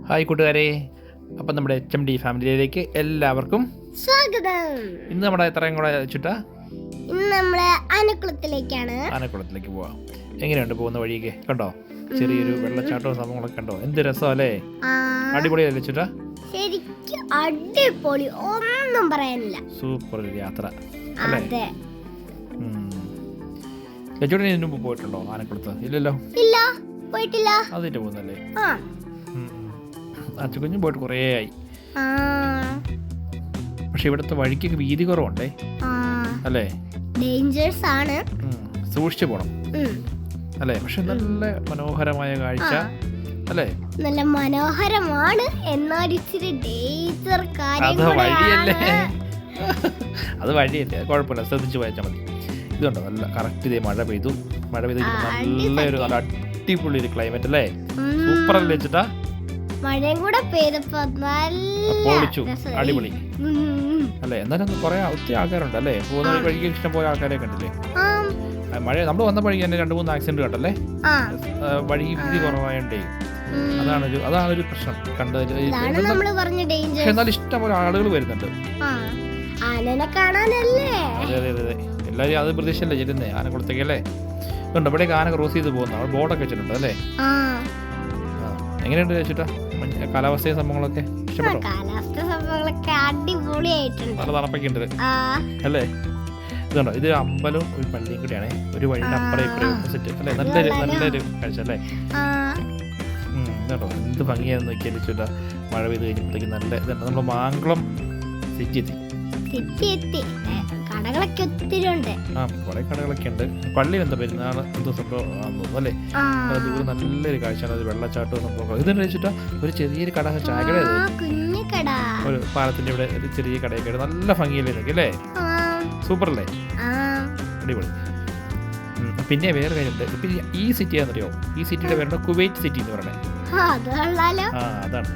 Hi കൂട്ടുകാരെ, അപ്പം നമ്മുടെ HMD ഫാമിലിയിലേക്ക് എല്ലാവർക്കും സ്വാഗതം. ഇന്ന് നമ്മുടെ എത്രയും കൂടെ ചുറ്റാ ഇന്ന് നമ്മള് ആനക്കുളത്തിലേക്ക് പോവാം. എങ്ങനെയുണ്ട് പോകുന്ന വഴിയൊക്കെ? കണ്ടോ, ചെറിയൊരു വെള്ളച്ചാട്ടവും സംഭവങ്ങളൊക്കെ കണ്ടോ? എന്ത് രസമല്ലേ, അടിപൊളിയല്ലേ ചുറ്റാ? ശരിക്കും അടിപൊളി, ഒന്നും പറയാനില്ല. സൂപ്പർ ഒരു യാത്ര. അതെ. ലച്ചുട്ടൻ ഇതിനു മുമ്പ് പോയിട്ടുണ്ടോ ആനക്കുളത്ത്? ഇല്ലല്ലോ. ഇല്ല, പോയിട്ടില്ല. അതിട്ട് പോകുന്നല്ലേ? അച്ചുകുഞ്ഞു പോയിട്ട് കുറേ ആയി. പക്ഷെ ഇവിടുത്തെ വഴിക്ക് വീതി കുറവുണ്ടേ, അല്ലേ? ഡേഞ്ചേഴ്സ് ആണ്, സൂക്ഷിച്ചു പോണം അല്ലേ? പക്ഷെ നല്ല മനോഹരമായ കാഴ്ച അല്ലേ? നല്ല മനോഹരമാണ്, എന്നാൽ ഇച്ചിരി ഡേഞ്ചർ അത് വഴിയല്ലേ, അത് വഴിയല്ലേ, കുഴപ്പമില്ല, ശ്രദ്ധിച്ചു പോയാൽ മതി. ഇതുണ്ടോ നല്ല കറക്റ്റ് ഇതേ മഴ പെയ്തു നല്ലൊരു നല്ല അടിപൊളി ഒരു ക്ലൈമറ്റ് അല്ലേ? സൂപ്പർ അല്ലേ ചേട്ടാ? മഴയും കൂടെ പെയ്തപ്പോ പൊളിച്ചു, അടിപൊളി അല്ലേ? എന്നാലും കുറെ ഒത്തിരി ആൾക്കാരുണ്ട് അല്ലേ? പോകുന്ന വഴിക്ക് ഇഷ്ടം പോലെ ആൾക്കാരെ കണ്ടില്ലേ? മഴ നമ്മൾ വന്ന വഴിക്ക് തന്നെ 2-3 ആക്സിഡന്റ് കണ്ടല്ലേ? വഴി വീതി കുറവായോണ്ടേ അതാണൊരു പ്രശ്നം കണ്ടത്. പക്ഷെ എന്നാലും ഇഷ്ടം പോലെ ആളുകൾ വരുന്നുണ്ട്. അതെ അതെ അതെ, എല്ലാവരും അത് പ്രതീക്ഷയല്ലേ ചെല്ലുന്നേ ആനക്കുളത്തേക്ക് അല്ലേ? ഇതുണ്ട് ഇവിടേക്ക് ആന ക്രോസ് ചെയ്ത് പോകുന്ന അവിടെ ബോർഡൊക്കെ വെച്ചിട്ടുണ്ട് അല്ലേ? എങ്ങനെയുണ്ട് ചേട്ടാ കാലാവസ്ഥയും സംഭവങ്ങളൊക്കെ? ഇഷ്ടപ്പെട്ടോ? നല്ല തണുപ്പൊക്കെ ഉണ്ട് അല്ലേ? ഇതുണ്ടോ, ഇത് അമ്പലവും ഒരു പള്ളിയും കൂടിയാണ്, ഒരു വഴിയുടെ അപ്പുറം ഇപ്പുറം ഓപ്പോസിറ്റ് അല്ലേ? നല്ലൊരു കാഴ്ച അല്ലേ? ഇതുണ്ടോ എന്ത് ഭംഗിയാന്ന് നോക്കിയാൽ ചേട്ടാ. മഴ പെയ്ത് കഴിഞ്ഞപ്പോഴത്തേക്ക് നല്ല ഇതുണ്ട്. നമ്മൾ മാങ്കുളം സിറ്റി എത്തി. കടകളൊക്കെ ഒത്തിരി ഉണ്ട്. കുറെ കടകളൊക്കെ ഉണ്ട്. പള്ളി എന്താ പെരുന്നാൾ എന്തോ സംഭവം അല്ലേ? ദൂരം നല്ലൊരു കാഴ്ചയാണ്, ഒരു വെള്ളച്ചാട്ടവും സംഭവം. ഇതെന്ന് വെച്ചിട്ടാ ഒരു ചെറിയൊരു കട, ചായക്കട, ഒരു പാലത്തിന്റെ ഇവിടെ ഒരു ചെറിയ കടയൊക്കെ നല്ല ഭംഗിയല്ലേ ഇതൊക്കെ അല്ലേ? സൂപ്പർ അല്ലേ, അടിപൊളി. പിന്നെ വേറെ കാര്യമുണ്ട്, ഇപ്പൊ ഈ സിറ്റി ആണെന്നറിയോ? ഈ സിറ്റിയുടെ പേരുണ്ട് കുവൈറ്റ് സിറ്റി എന്ന് പറയണേ. അതാണ്.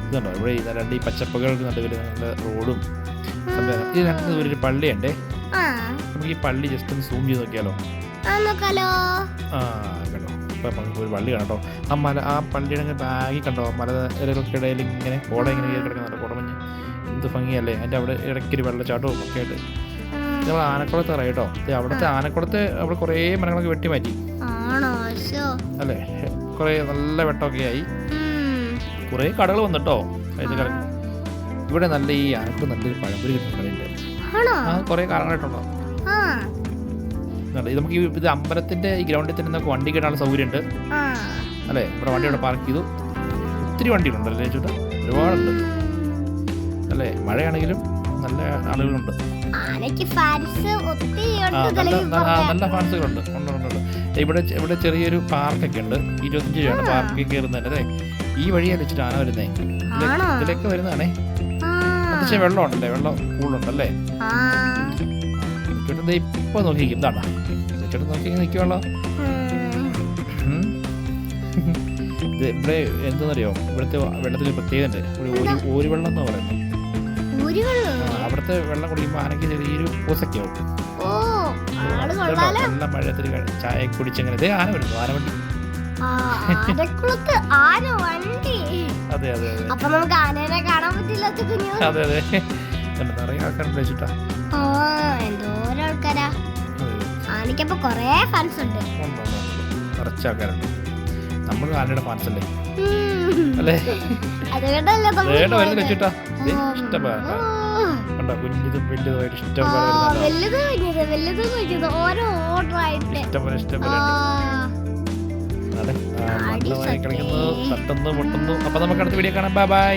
ഇതുണ്ടോ ഇവിടെ രണ്ട് ഈ പച്ചപ്പുകൾക്ക് നടുവിൽ നല്ല റോഡും ഇത് രണ്ട് ഒരു പള്ളിയുണ്ടേ. നമുക്ക് ഈ പള്ളി ജസ്റ്റ് ഒന്ന് സൂം ചെയ്ത് നോക്കിയാലോ? കണ്ടോ, ഇപ്പൊ ഒരു പള്ളി കണ്ടോ? ആ പള്ളിയുടെ ബാഗിൽ കണ്ടോ മല ഇലകൾക്കിടയിൽ ഇങ്ങനെ കോട ഇങ്ങനെ കിടക്കുന്നുണ്ട്, കോടമഞ്ഞ്. എന്ത് ഭംഗിയല്ലേ? അതിന്റെ അവിടെ ഇടയ്ക്കൊരു വെള്ളച്ചാട്ടവും ഒക്കെ ആയിട്ട്. നമ്മൾ ആനക്കുളത്ത് അറിയാം കേട്ടോ. അവിടുത്തെ ആനക്കുളത്ത് അവിടെ കുറേ മരങ്ങളൊക്കെ വെട്ടി മാറ്റി അല്ലേ? കുറേ നല്ല വെട്ടമൊക്കെ ആയി, കുറേ കടകൾ വന്നിട്ടോ. ഇവിടെ നല്ല ഈ ആനക്ക് നല്ലൊരു പഴംപൊരി കിട്ടുന്നുണ്ട്. കുറെ കാലങ്ങളായിട്ടുണ്ടോ? നമുക്ക് ഇത് അമ്പലത്തിന്റെ ഈ ഗ്രൗണ്ടിൽ തന്നെ നമുക്ക് വണ്ടി കിട്ടാനുള്ള സൗകര്യം ഉണ്ട് അല്ലേ? ഇവിടെ വണ്ടി ഇവിടെ പാർക്ക് ചെയ്തു. ഒത്തിരി വണ്ടികളുണ്ട് അല്ലേ ചേട്ടാ? ഒരുപാടുണ്ട് അല്ലേ? മഴയാണെങ്കിലും നല്ല ആളുകളുണ്ട്, നല്ല ഫാൻസുകളുണ്ട്. ഇവിടെ ചെറിയൊരു പാർക്കൊക്കെ ഉണ്ട്. 25 രൂപയാണ് പാർക്കിൽ കയറുന്നതിന് അല്ലേ? ഈ വഴിയാണ് വെച്ചിട്ട് ആന വരുന്നേ, ഇതിലേക്ക് വരുന്നതാണേ. പക്ഷേ വെള്ളം ഉണ്ടല്ലേ, വെള്ളം കൂടുതലുണ്ടല്ലേ? ചേട്ടൻ ഇപ്പൊ നോക്കിക്കും, ഇതാണോ ചേട്ടൻ നോക്കി നിൽക്കുവല്ലോ. ഇത് ഇവിടെ എന്താണെന്നറിയോ? ഇവിടുത്തെ വെള്ളത്തിന് പ്രത്യേകത ഉണ്ട്, ഒരു വെള്ളം എന്ന് പറയുന്നത്. അവിടുത്തെ വെള്ളം കുടിക്കുമ്പോൾ ആനയ്ക്ക് ചെറിയൊരു പൂസൊക്കെയാവും. നല്ല മഴയത്തിൽ ചായ കുടിച്ചങ്ങനെ ഇതേ ആന വരുന്നു, ആനവണ്ടി. അതെ അതെ അപ്പൊ നമുക്ക് ആനേനെ കാണാൻ പറ്റില്ല. അതെ അതെ, നിറയെ ആൾക്കാരുണ്ട് ചേട്ടാ. എന്തോരം ആൾക്കാരാ! ആനയ്ക്കപ്പൊ കൊറേ ഫാൻസ് ഉണ്ട്, നിറച്ച ആൾക്കാരുണ്ട്. നമ്മൾ ആനയുടെ ഫാൻസ് അല്ലേ അല്ലേ? വരുന്നില്ല ചേട്ടാ, ഇഷ്ടംപോലെ കണ്ടോ, കുഞ്ഞിതും വലുതുമായിട്ട് ഇഷ്ടംപോലെ ഇഷ്ടംപോലെ കളിക്കുന്നു, തട്ടുന്നു, മുട്ടുന്നു. അപ്പൊ നമുക്ക് അടുത്ത വീഡിയോ കാണാം. Bye bye.